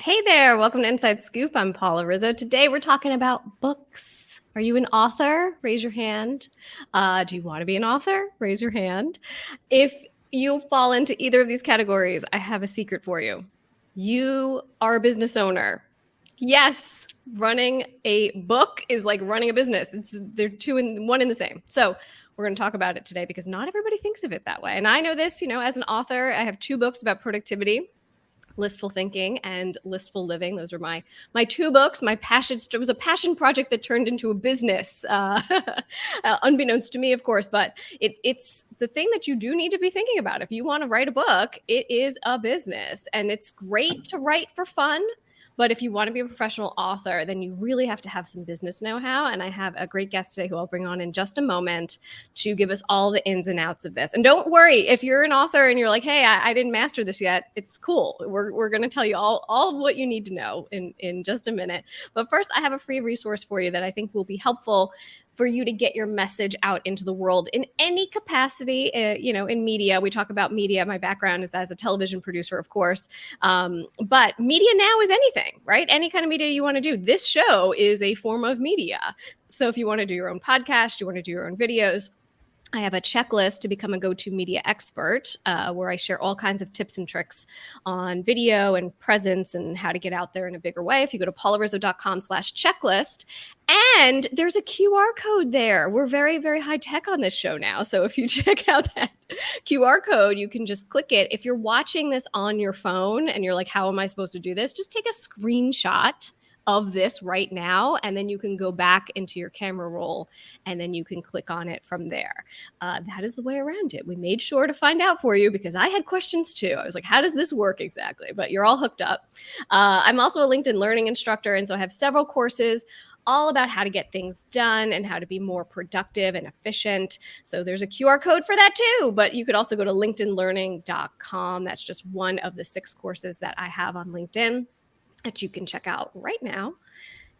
Hey there, welcome to Inside Scoop. I'm Paula Rizzo. Today we're talking about books. Are you an author? Raise your hand. Do you want to be an author? Raise your hand. If you fall into either of these categories, I have a secret for you. You are a business owner. Yes, running a book is like running a business. They're one in the same. So we're going to talk about it today because not everybody thinks of it that way. And I know this, as an author, I have 2 books about productivity. Listful Thinking and Listful Living. Those are my 2 books. My passion, it was a passion project that turned into a business, unbeknownst to me, of course. But it's the thing that you do need to be thinking about. If you want to write a book, it is a business, and it's great to write for fun. But if you want to be a professional author, then you really have to have some business know-how. And I have a great guest today who I'll bring on in just a moment to give us all the ins and outs of this. And don't worry, if you're an author and you're like, hey, I didn't master this yet, it's cool. We're going to tell you all of what you need to know in just a minute. But first, I have a free resource for you that I think will be helpful for you to get your message out into the world in any capacity. In media, we talk about media. My background is as a television producer, of course. But media now is anything, right? Any kind of media you want to do. This show is a form of media. So if you want to do your own podcast, you want to do your own videos, I have a checklist to become a go-to media expert where I share all kinds of tips and tricks on video and presence and how to get out there in a bigger way. If you go to paularizzo.com/checklist, and there's a QR code there. We're very, very high tech on this show now. So if you check out that QR code, you can just click it. If you're watching this on your phone and you're like, how am I supposed to do this? Just take a screenshot of this right now, and then you can go back into your camera roll and then you can click on it from there. That is the way around it. We made sure to find out for you because I had questions too. I was like, how does this work exactly? But you're all hooked up. I'm also a LinkedIn learning instructor, and so I have several courses all about how to get things done and how to be more productive and efficient. So there's a QR code for that too, but you could also go to linkedinlearning.com. That's just one of the 6 courses that I have on LinkedIn that you can check out right now.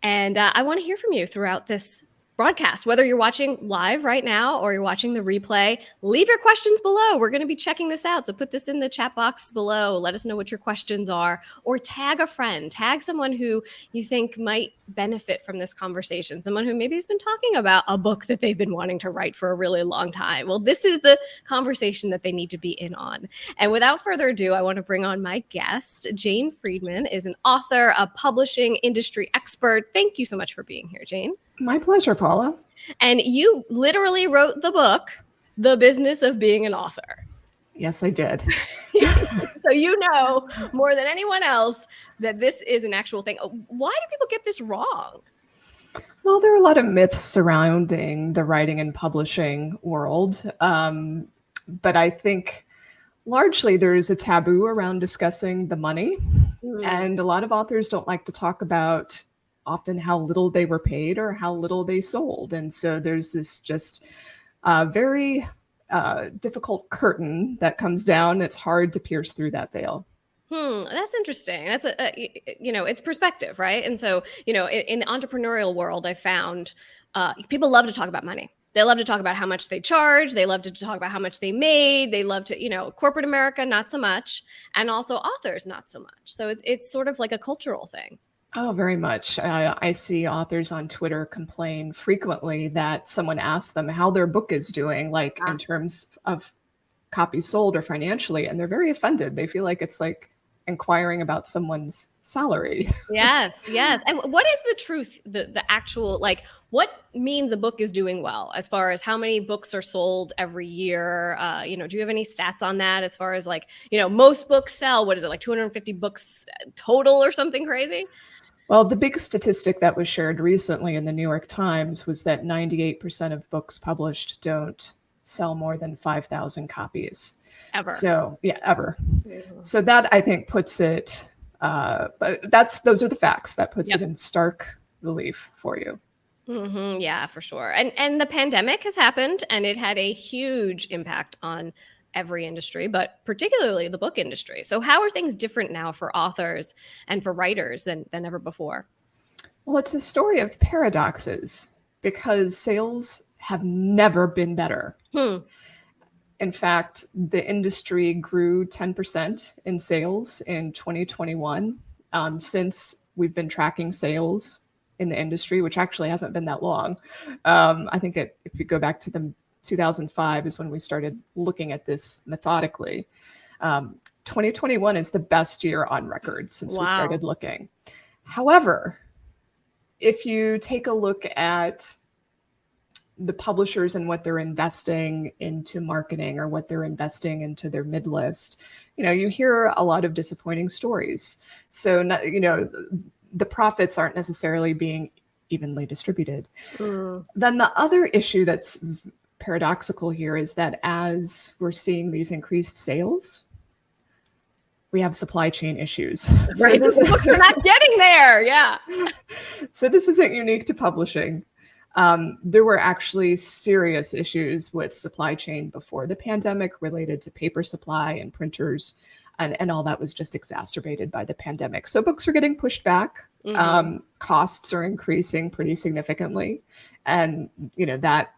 And I want to hear from you throughout this broadcast, whether you're watching live right now or you're watching the replay. Leave your questions below. We're going to be checking this out. So put this in the chat box below. Let us know what your questions are, or tag a friend, tag someone who you think might benefit from this conversation, someone who maybe has been talking about a book that they've been wanting to write for a really long time. Well, this is the conversation that they need to be in on. And without further ado, I want to bring on my guest. Jane Friedman is an author, a publishing industry expert. Thank you so much for being here, Jane. My pleasure, Paula. And you literally wrote the book, The Business of Being an Author. Yes, I did. So you know more than anyone else that this is an actual thing. Why do people get this wrong? Well, there are a lot of myths surrounding the writing and publishing world. But I think largely there's a taboo around discussing the money. And a lot of authors don't like to talk about often how little they were paid or how little they sold. And so there's this just very difficult curtain that comes down. It's hard to pierce through that veil. That's interesting. That's it's perspective, right? And so, in the entrepreneurial world, I found people love to talk about money. They love to talk about how much they charge. They love to talk about how much they made. They love to, corporate America, not so much. And also authors, not so much. So it's sort of like a cultural thing. Oh, very much. I see authors on Twitter complain frequently that someone asks them how their book is doing, like in terms of copies sold or financially, and they're very offended. They feel like it's like inquiring about someone's salary. Yes. And what is the truth, the actual, like, what means a book is doing well as far as how many books are sold every year? Do you have any stats on that as far as like, most books sell, what is it, like 250 books total or something crazy? Well, the big statistic that was shared recently in the New York Times was that 98% of books published don't sell more than 5,000 copies. Ever. So, yeah, ever. Mm-hmm. So that, I think, puts it, but those are the facts. That puts it in stark relief for you. Mm-hmm. Yeah, for sure. And the pandemic has happened, and it had a huge impact on every industry, but particularly the book industry. So how are things different now for authors and for writers than ever before? Well, it's a story of paradoxes because sales have never been better. In fact, the industry grew 10% in sales in 2021. since we've been tracking sales in the industry, which actually hasn't been that long. I think if you go back to the 2005 is when we started looking at this methodically. 2021 is the best year on record since we Wow. started looking. However, if you take a look at the publishers and what they're investing into marketing or what they're investing into their mid list, you hear a lot of disappointing stories. So, the profits aren't necessarily being evenly distributed. Then the other issue that's paradoxical here is that as we're seeing these increased sales, we have supply chain issues. Right. So The books are not getting there. Yeah. So this isn't unique to publishing. There were actually serious issues with supply chain before the pandemic related to paper supply and printers, and all that was just exacerbated by the pandemic. So books are getting pushed back. Costs are increasing pretty significantly, and that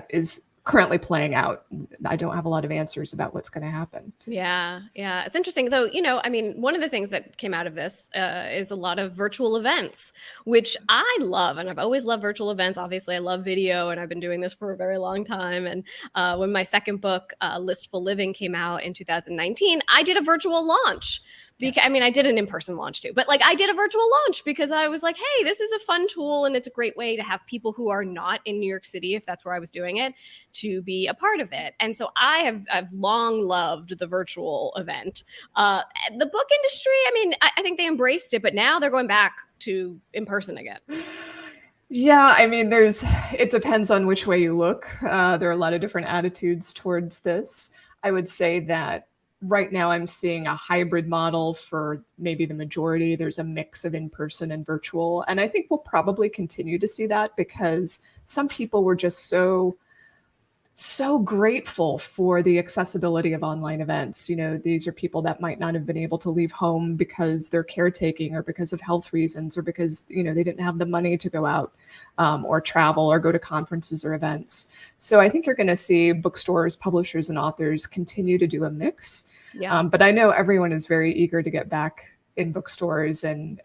is currently playing out. I don't have a lot of answers about what's going to happen. Yeah. It's interesting, though. One of the things that came out of this is a lot of virtual events, which I love. And I've always loved virtual events. Obviously, I love video, and I've been doing this for a very long time. And when my second book, Listful Living, came out in 2019, I did a virtual launch. Because, I did an in-person launch too, but I did a virtual launch because I was like, hey, this is a fun tool, and it's a great way to have people who are not in New York City, if that's where I was doing it, to be a part of it. And so I've long loved the virtual event. The book industry, I think they embraced it, but now they're going back to in person again. Yeah, it depends on which way you look. There are a lot of different attitudes towards this. I would say that right now I'm seeing a hybrid model for maybe the majority. There's a mix of in-person and virtual. And I think we'll probably continue to see that because some people were just so grateful for the accessibility of online events. These are people that might not have been able to leave home because they're caretaking or because of health reasons or because, they didn't have the money to go out or travel or go to conferences or events. So I think you're going to see bookstores, publishers, and authors continue to do a mix. Yeah. But I know everyone is very eager to get back in bookstores and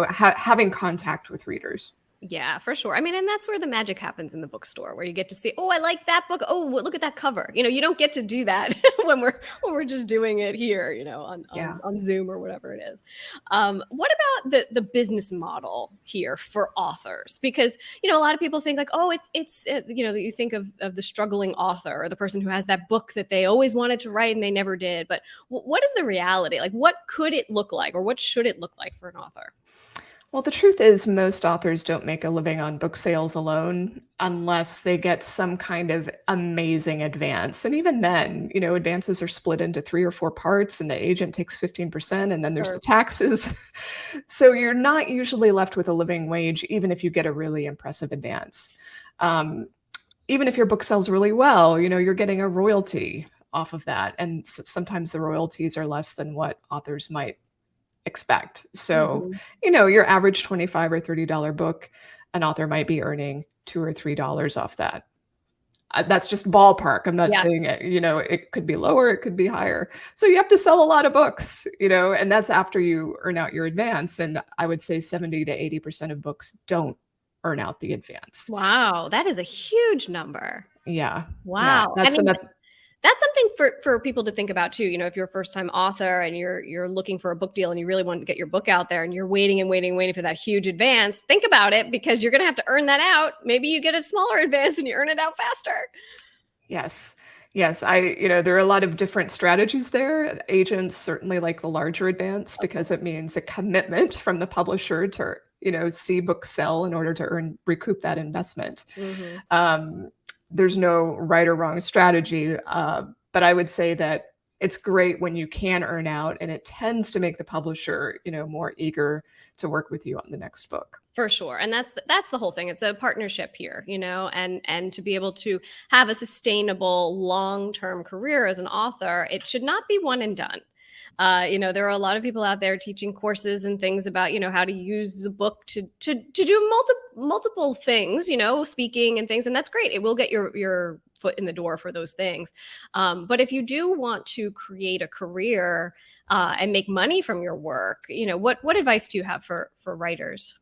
having contact with readers. Yeah, for sure. And that's where the magic happens in the bookstore, where you get to see, oh, I like that book. Oh, look at that cover. You don't get to do that when we're just doing it here, on Zoom or whatever it is. What about the business model here for authors? Because a lot of people think oh, it's you think of the struggling author or the person who has that book that they always wanted to write and they never did. But what is the reality? What could it look like, or what should it look like for an author? Well, the truth is most authors don't make a living on book sales alone unless they get some kind of amazing advance. And even then, advances are split into 3 or 4 parts and the agent takes 15% and then there's the taxes. So you're not usually left with a living wage, even if you get a really impressive advance. Even if your book sells really well, you're getting a royalty off of that. And sometimes the royalties are less than what authors might expect. So, your average $25 or $30 book, an author might be earning $2 or $3 off that. That's just ballpark. I'm not saying it, it could be lower, it could be higher. So you have to sell a lot of books, and that's after you earn out your advance. And I would say 70 to 80% of books don't earn out the advance. Wow, that is a huge number. Yeah. Wow. Yeah, that's something for people to think about too. If you're a first-time author and you're looking for a book deal and you really want to get your book out there and you're waiting for that huge advance, think about it because you're going to have to earn that out. Maybe you get a smaller advance and you earn it out faster. Yes. There are a lot of different strategies there. Agents certainly like the larger advance because it means a commitment from the publisher to, see books sell in order to recoup that investment. There's no right or wrong strategy, but I would say that it's great when you can earn out, and it tends to make the publisher, more eager to work with you on the next book. For sure. And that's the whole thing. It's a partnership here, and to be able to have a sustainable long-term career as an author, it should not be one and done. There are a lot of people out there teaching courses and things about, how to use a book to do multiple things, speaking and things. And that's great. It will get your foot in the door for those things. But if you do want to create a career and make money from your work. What advice do you have for writers?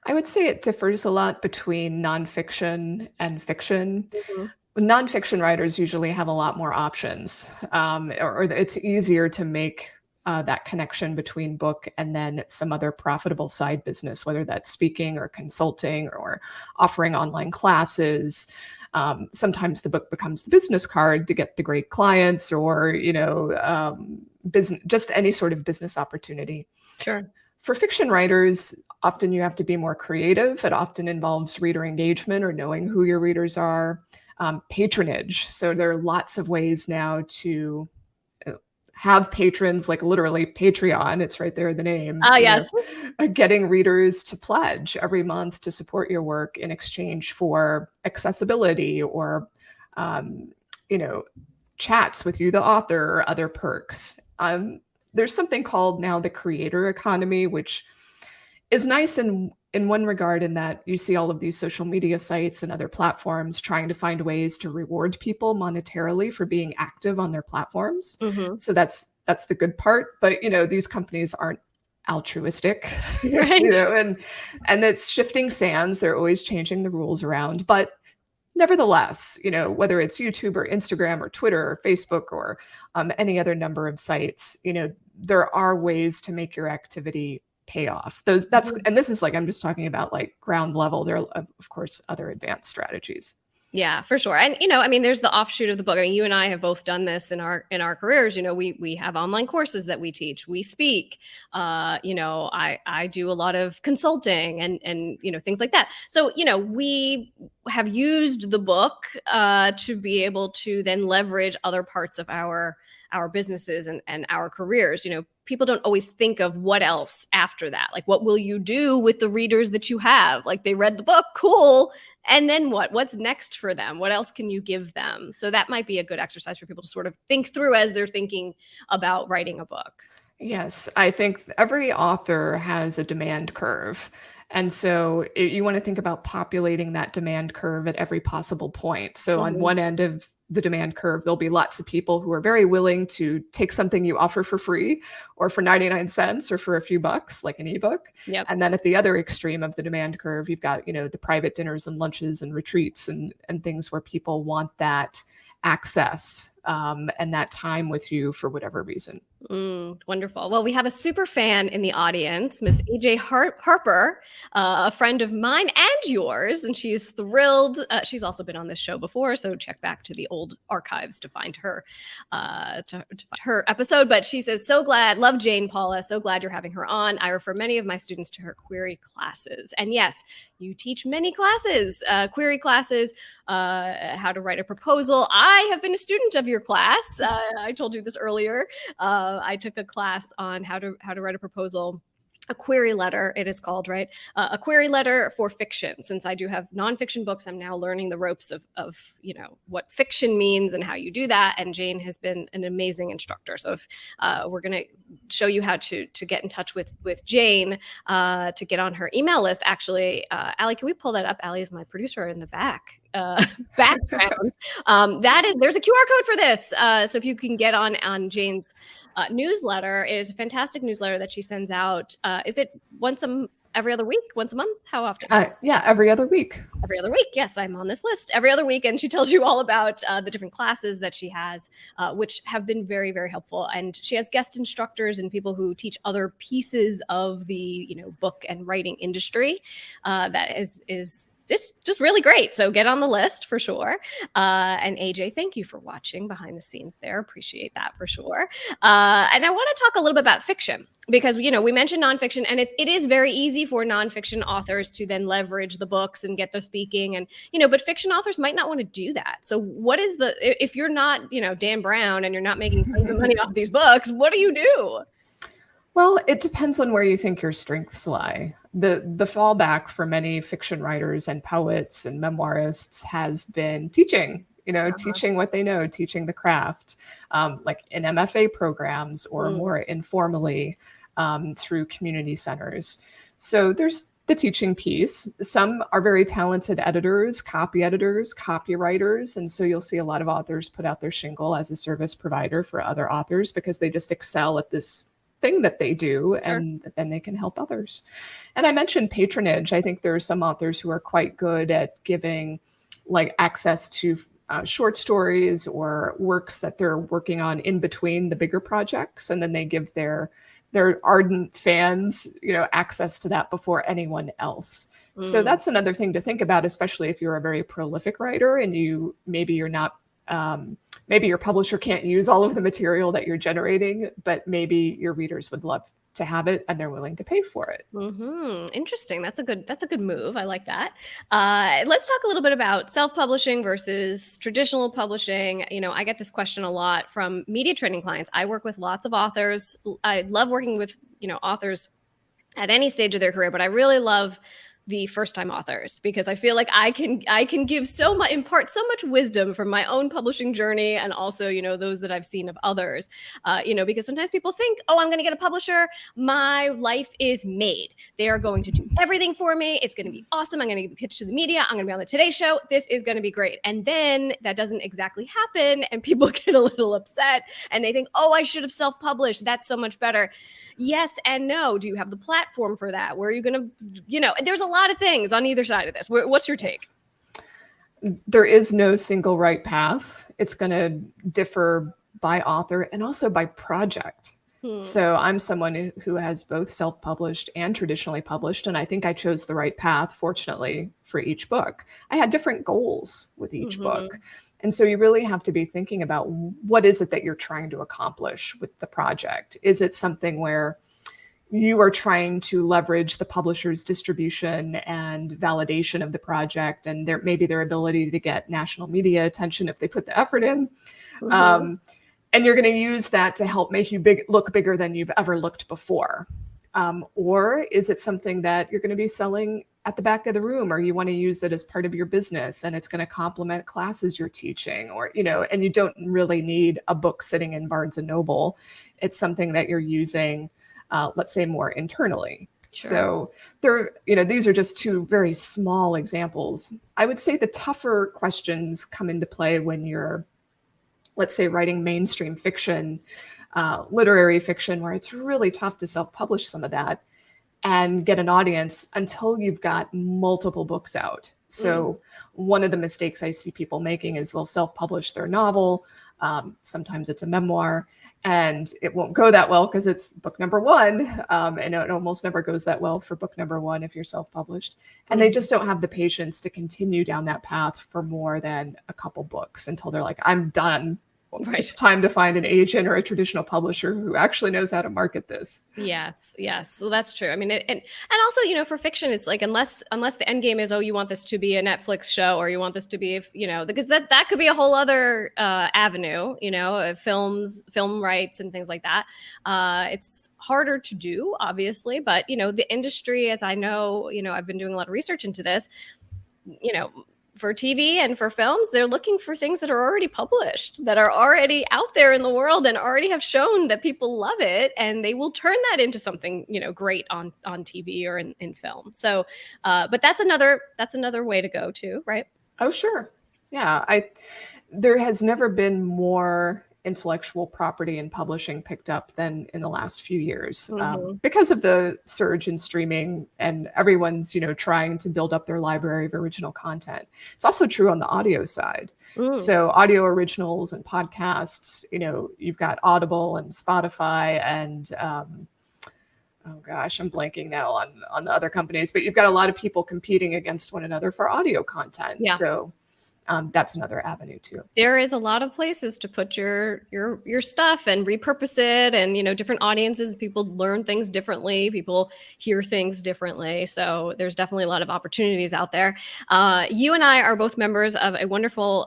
I would say it differs a lot between nonfiction and fiction. Mm-hmm. Nonfiction writers usually have a lot more options, or it's easier to make that connection between book and then some other profitable side business, whether that's speaking or consulting or offering online classes. Sometimes the book becomes the business card to get the great clients, or business, just any sort of business opportunity. Sure. For fiction writers, often you have to be more creative. It often involves reader engagement or knowing who your readers are. Patronage. So there are lots of ways now to have patrons, like literally Patreon. It's right there in the name. Oh, yes. Getting readers to pledge every month to support your work in exchange for accessibility or, chats with you, the author, or other perks. There's something called now the creator economy, which is nice in one regard, in that you see all of these social media sites and other platforms trying to find ways to reward people monetarily for being active on their platforms. Mm-hmm. So that's the good part. But these companies aren't altruistic, Right. and it's shifting sands. They're always changing the rules around. But nevertheless, whether it's YouTube or Instagram or Twitter or Facebook or any other number of sites, there are ways to make your activity pay off. And this is like, I'm just talking about like ground level. There are, of course, other advanced strategies. Yeah, for sure. And there's the offshoot of the book. I mean, you and I have both done this in our careers. We have online courses that we teach. We speak. I do a lot of consulting and things like that. So we have used the book to be able to then leverage other parts of our businesses and our careers. People don't always think of what else after that. Like, what will you do with the readers that you have? Like, they read the book, cool. And then what? What's next for them? What else can you give them? So that might be a good exercise for people to sort of think through as they're thinking about writing a book. Yes, I think every author has a demand curve. And so you want to think about populating that demand curve at every possible point. So on one end of the demand curve, there'll be lots of people who are very willing to take something you offer for free or for 99 cents or for a few bucks, like an ebook. Yep. And then at the other extreme of the demand curve, you've got, the private dinners and lunches and retreats and things where people want that access and that time with you for whatever reason. Wonderful. Well, we have a super fan in the audience, Miss AJ Harper, a friend of mine and yours, and she is thrilled. She's also been on this show before, so check back to the old archives to find her to find her episode. But she says, "So glad, love Jane, Paula. So glad you're having her on. I refer many of my students to her query classes." And yes, you teach many classes, query classes, how to write a proposal. I have been a student of your class. I told you this earlier. I took a class on how to write a proposal, a query letter, it is called, right? A query letter for fiction. Since I do have nonfiction books, I'm now learning the ropes of what fiction means and how you do that. And Jane has been an amazing instructor. So if we're going to show you how to get in touch with Jane to get on her email list. Actually, Allie, can we pull that up? Allie is my producer in the background. There's a QR code for this. So if you can get on Jane's newsletter, it is a fantastic newsletter that she sends out. Is it every other week, once a month? How often? Yeah, every other week. Every other week. Yes, I'm on this list every other week. And she tells you all about the different classes that she has, which have been very, very helpful. And she has guest instructors and people who teach other pieces of the, book and writing industry. That is just really great. So get on the list for sure. And AJ, thank you for watching behind the scenes there. Appreciate that for sure. And I want to talk a little bit about fiction because, we mentioned nonfiction, and it is very easy for nonfiction authors to then leverage the books and get the speaking and, but fiction authors might not want to do that. So what is if you're not, Dan Brown and you're not making tons of money off these books, what do you do? Well, it depends on where you think your strengths lie. The fallback for many fiction writers and poets and memoirists has been teaching, teaching what they know, teaching the craft, like in MFA programs or more informally through community centers. So there's the teaching piece. Some are very talented editors, copy editors, copywriters. And so you'll see a lot of authors put out their shingle as a service provider for other authors because they just excel at this thing that they do, Sure. and then they can help others. And I mentioned patronage. I think there are some authors who are quite good at giving like access to short stories or works that they're working on in between the bigger projects, and then they give their ardent fans, access to that before anyone else. So that's another thing to think about, especially if you're a very prolific writer and you're not, maybe your publisher can't use all of the material that you're generating, but maybe your readers would love to have it and they're willing to pay for it. Interesting. That's a good move. I like that. Let's talk a little bit about self-publishing versus traditional publishing. I get this question a lot from media training clients. I work with lots of authors. I love working with, authors at any stage of their career, but I really love the first-time authors because I feel like I can give impart so much wisdom from my own publishing journey, and also those that I've seen of others. Because sometimes people think, oh, I'm going to get a publisher, my life is made. They are going to do everything for me. It's going to be awesome. I'm going to get pitched to the media. I'm going to be on the Today Show. This is going to be great. And then that doesn't exactly happen, and people get a little upset, and they think, oh, I should have self-published. That's so much better. Yes and no. Do you have the platform for that? Where are you going to, there's a lot of things on either side of this. What's your take? There is no single right path. It's going to differ by author and also by project. So I'm someone who has both self-published and traditionally published, and I think I chose the right path, fortunately, for each book. I had different goals with each book. And so you really have to be thinking about what is it that you're trying to accomplish with the project? Is it something where you are trying to leverage the publisher's distribution and validation of the project and maybe their ability to get national media attention if they put the effort in? And you're going to use that to help make you look bigger than you've ever looked before. Or is it something that you're going to be selling at the back of the room, or you want to use it as part of your business and it's going to complement classes you're teaching, or, and you don't really need a book sitting in Barnes and Noble. It's something that you're using, let's say, more internally. Sure. So these are just two very small examples. I would say the tougher questions come into play when you're, let's say, writing mainstream fiction, literary fiction, where it's really tough to self-publish some of that and get an audience until you've got multiple books out. So one of the mistakes I see people making is they'll self-publish their novel. Sometimes it's a memoir, and it won't go that well because it's book number one. And it almost never goes that well for book number one if you're self-published. And they just don't have the patience to continue down that path for more than a couple books until they're like, I'm done. Right. It's time to find an agent or a traditional publisher who actually knows how to market this. Yes. Well, that's true. I mean, and also, for fiction, it's like, unless the end game is, oh, you want this to be a Netflix show, or you want this to be, because that could be a whole other avenue, film rights and things like that. It's harder to do, obviously, but, the industry, as I know, I've been doing a lot of research into this, for TV and for films, they're looking for things that are already published, that are already out there in the world and already have shown that people love it, and they will turn that into something, great on TV or in film. So, but that's another way to go too, right? Oh, sure. Yeah. There has never been more intellectual property and publishing picked up than in the last few years, because of the surge in streaming, and everyone's, trying to build up their library of original content. It's also true on the audio side. So audio originals and podcasts, you've got Audible and Spotify and, oh gosh, I'm blanking now on the other companies, but you've got a lot of people competing against one another for audio content. Yeah. So that's another avenue too. There is a lot of places to put your stuff and repurpose it, and different audiences. People learn things differently. People hear things differently. So there's definitely a lot of opportunities out there. You and I are both members of a wonderful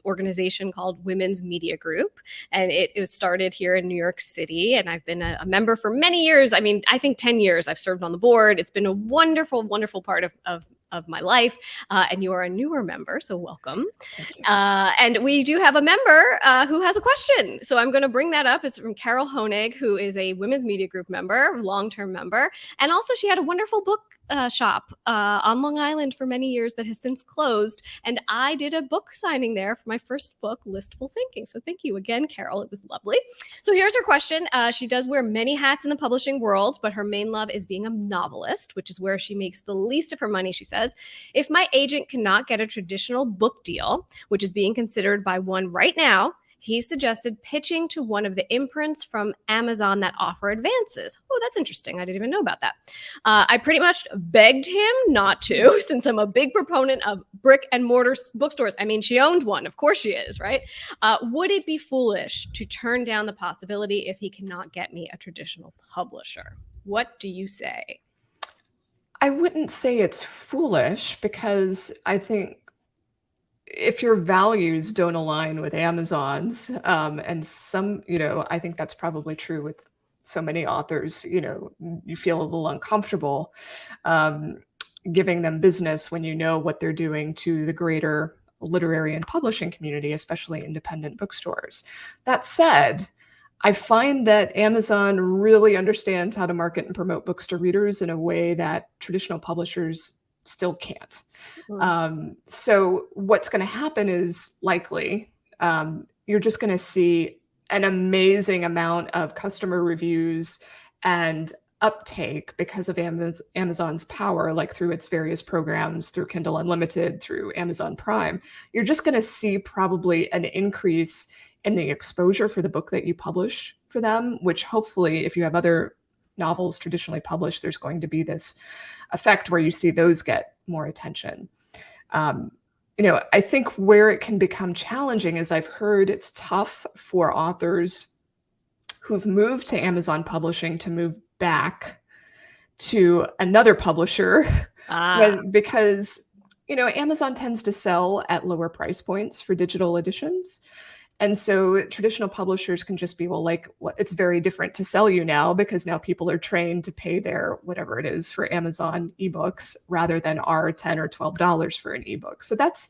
organization called Women's Media Group, and it was started here in New York City. And I've been a member for many years. I mean, I think 10 years I've served on the board. It's been a wonderful, wonderful part of of my life. And you are a newer member, so welcome. Thank you. And we do have a member who has a question. So I'm going to bring that up. It's from Carol Honig, who is a Women's Media Group member, long-term member. And also she had a wonderful book shop on Long Island for many years that has since closed. And I did a book signing there for my first book, Listful Thinking. So thank you again, Carol. It was lovely. So here's her question. She does wear many hats in the publishing world, but her main love is being a novelist, which is where she makes the least of her money, she says. If my agent cannot get a traditional book deal, which is being considered by one right now, he suggested pitching to one of the imprints from Amazon that offer advances. Oh, that's interesting. I didn't even know about that. I pretty much begged him not to, since I'm a big proponent of brick and mortar bookstores. I mean, she owned one. Of course she is, right? Would it be foolish to turn down the possibility if he cannot get me a traditional publisher? What do you say? I wouldn't say it's foolish, because I think if your values don't align with Amazon's, and some, I think that's probably true with so many authors, you feel a little uncomfortable giving them business when you know what they're doing to the greater literary and publishing community, especially independent bookstores. That said, I find that Amazon really understands how to market and promote books to readers in a way that traditional publishers still can't. So what's going to happen is likely you're just going to see an amazing amount of customer reviews and uptake because of Amazon's power, like through its various programs, through Kindle Unlimited, through Amazon Prime. You're just going to see probably an increase in the exposure for the book that you publish for them, which hopefully, if you have other novels traditionally published, there's going to be this effect where you see those get more attention. I think where it can become challenging is I've heard it's tough for authors who've moved to Amazon publishing to move back to another publisher because, Amazon tends to sell at lower price points for digital editions. And so traditional publishers can just be, it's very different to sell you now, because now people are trained to pay their whatever it is for Amazon ebooks rather than our $10 or $12 for an ebook. So that's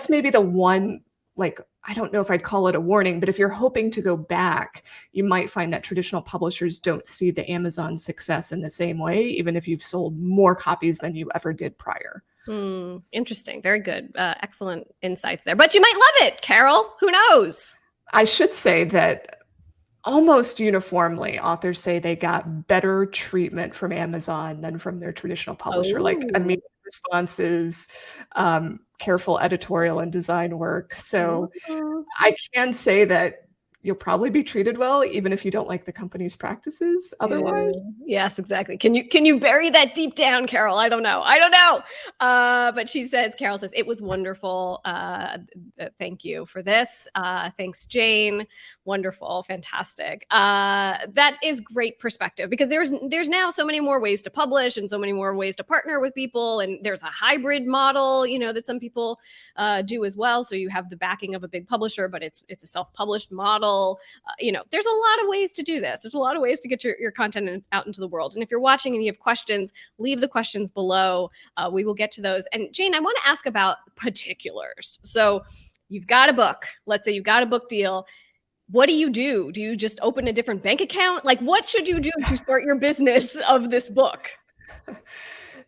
maybe the one, I don't know if I'd call it a warning, but if you're hoping to go back, you might find that traditional publishers don't see the Amazon success in the same way, even if you've sold more copies than you ever did prior. Interesting. Very good. Excellent insights there. But you might love it, Carol. Who knows? I should say that almost uniformly, authors say they got better treatment from Amazon than from their traditional publisher, like immediate responses, careful editorial and design work. So I can say that you'll probably be treated well, even if you don't like the company's practices otherwise. Yes, exactly. Can you bury that deep down, Carol? I don't know. But Carol says, it was wonderful. Thank you for this. Thanks, Jane. Wonderful. Fantastic. That is great perspective, because there's now so many more ways to publish and so many more ways to partner with people. And there's a hybrid model, that some people do as well. So you have the backing of a big publisher, but it's a self-published model. There's a lot of ways to do this. There's a lot of ways to get your content out into the world. And if you're watching and you have questions, leave the questions below. We will get to those. And Jane, I want to ask about particulars. So you've got a book. Let's say you've got a book deal. What do you do? Do you just open a different bank account? What should you do to start your business of this book?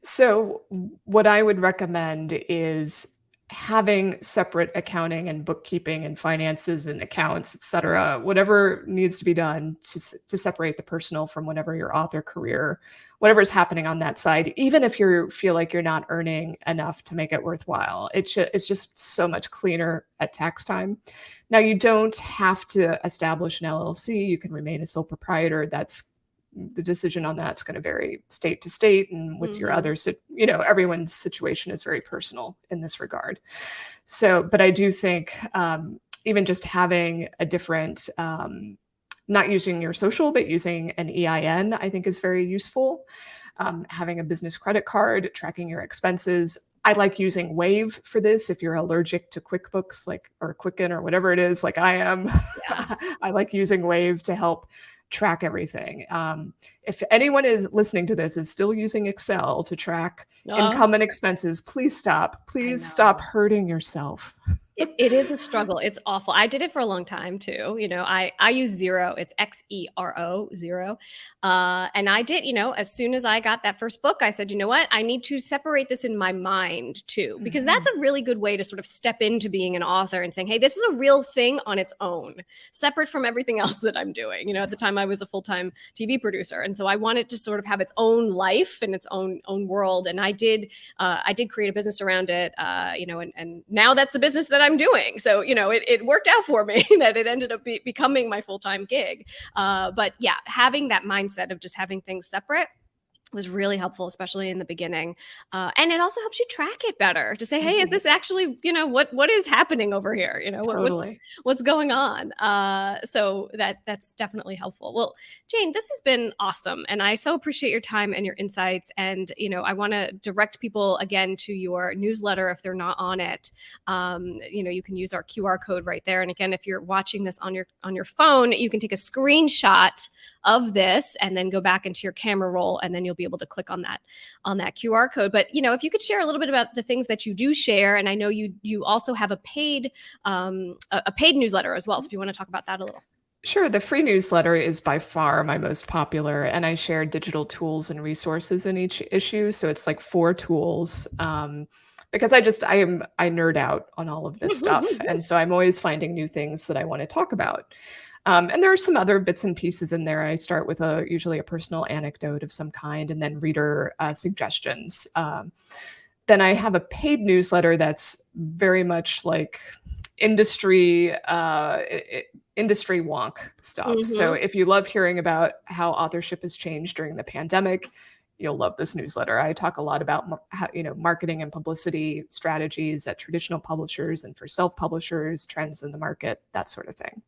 So what I would recommend is having separate accounting and bookkeeping and finances and accounts, et cetera, whatever needs to be done to separate the personal from whatever your author career, whatever is happening on that side, even if you feel like you're not earning enough to make it worthwhile. It's just so much cleaner at tax time. Now, you don't have to establish an LLC. You can remain a sole proprietor. The decision on that's going to vary state to state, and with your other, everyone's situation is very personal in this regard. So, but I do think even just having a different, not using your social, but using an EIN, I think is very useful. Having a business credit card, tracking your expenses. I like using Wave for this. If you're allergic to QuickBooks, or Quicken or whatever it is, like I am, I like using Wave to help track everything. If anyone is listening to this is still using Excel to track Oh, income and expenses, please stop. I Please stop know. hurting yourself. It is a struggle. It's awful. I did it for a long time too. I use Zero. It's Xero, Zero. And I did, as soon as I got that first book, I said, you know what? I need to separate this in my mind too, because that's a really good way to sort of step into being an author and saying, hey, this is a real thing on its own, separate from everything else that I'm doing. At the time I was a full-time TV producer. And so I wanted to sort of have its own life and its own world. And I did create a business around it, and now that's the business that I'm doing. So, it worked out for me that it ended up becoming my full-time gig. But yeah, having that mindset of just having things separate was really helpful, especially in the beginning. And it also helps you track it better to say, hey, is this actually, what is happening over here? Totally. What's going on? So that's definitely helpful. Well, Jane, this has been awesome. And I so appreciate your time and your insights. And, I want to direct people again to your newsletter if they're not on it. You can use our QR code right there. And again, if you're watching this on your phone, you can take a screenshot of this and then go back into your camera roll, and then you'll be able to click on that QR code. But if you could share a little bit about the things that you do share, and I know you also have a paid newsletter as well. So if you want to talk about that a little. Sure. The free newsletter is by far my most popular, and I share digital tools and resources in each issue. So it's like 4 tools. Because I nerd out on all of this stuff. And so I'm always finding new things that I want to talk about. And there are some other bits and pieces in there. I start with usually a personal anecdote of some kind, and then reader suggestions. Then I have a paid newsletter that's very much like industry wonk stuff. So if you love hearing about how authorship has changed during the pandemic, you'll love this newsletter. I talk a lot about marketing and publicity strategies at traditional publishers and for self-publishers, trends in the market, that sort of thing.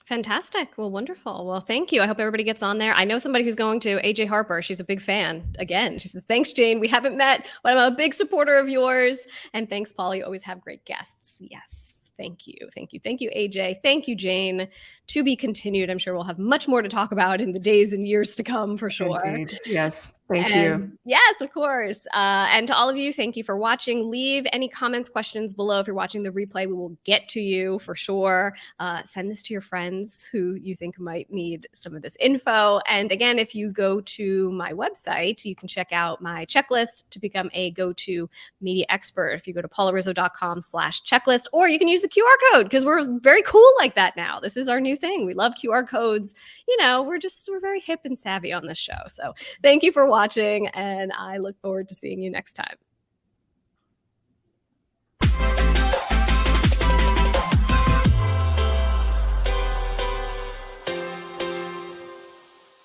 Fantastic. Well, wonderful. Well, thank you. I hope everybody gets on there. I know somebody who's going to, AJ Harper. She's a big fan. Again, she says, thanks, Jane. We haven't met, but I'm a big supporter of yours. And thanks, Paul. You always have great guests. Yes. Thank you. Thank you. Thank you, AJ. Thank you, Jane. To be continued. I'm sure we'll have much more to talk about in the days and years to come, for sure. Indeed. Yes. Thank you. Yes, of course. And to all of you, thank you for watching. Leave any comments, questions below. If you're watching the replay, we will get to you for sure. Send this to your friends who you think might need some of this info. And again, if you go to my website, you can check out my checklist to become a go-to media expert. If you go to paularizzo.com/checklist, or you can use the QR code, because we're very cool like that now. This is our new thing. We love QR codes. We're very hip and savvy on this show. So thank you for watching, and I look forward to seeing you next time.